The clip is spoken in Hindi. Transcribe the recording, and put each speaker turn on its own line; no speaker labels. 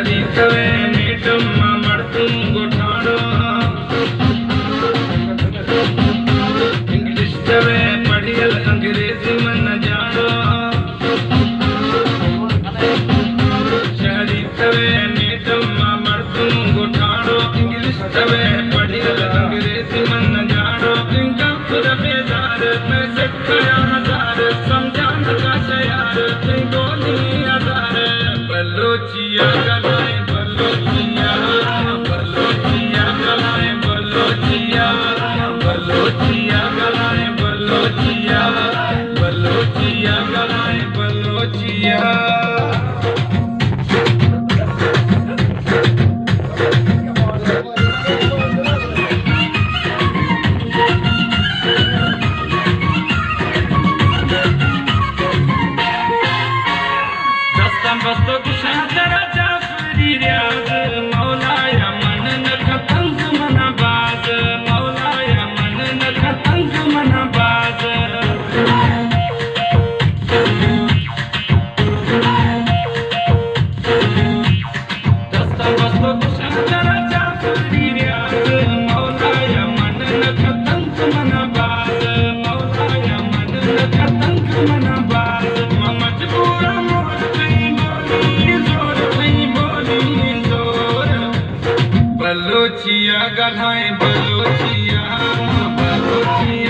शहरी तवे मीटम मड़तुम गोठाड़ो इंग्लिश तवे पढ़ियल अंग्रेजी मन जाड़ो शहरी तवे मीटम मड़तुम गोठाड़ो इंग्लिश तवे पढ़ियल अंग्रेजी मन जाड़ो इनका खुद बेजार मैं सिखाया हजार समझान का शयार गोली हजार बलोचिया गलाए बलोचिया बलोचिया गलाए बलोचिया बलोचिया गलाए बलोचिया बलोचिया गलाए बलोचिया बस्तो कुशांतरा जाफरी रियाज मौलाया मन न खतंग मना बाज मौलाया मन न खतंग मना बाज दस्ता बस्तो कुशांतरा जाफरी रियाज मौलाया मन न खतंग मना बाज मौलाया मन न खतंग मना बाज मजबूर बलोचिया गलाए बलोचिया बलोचिया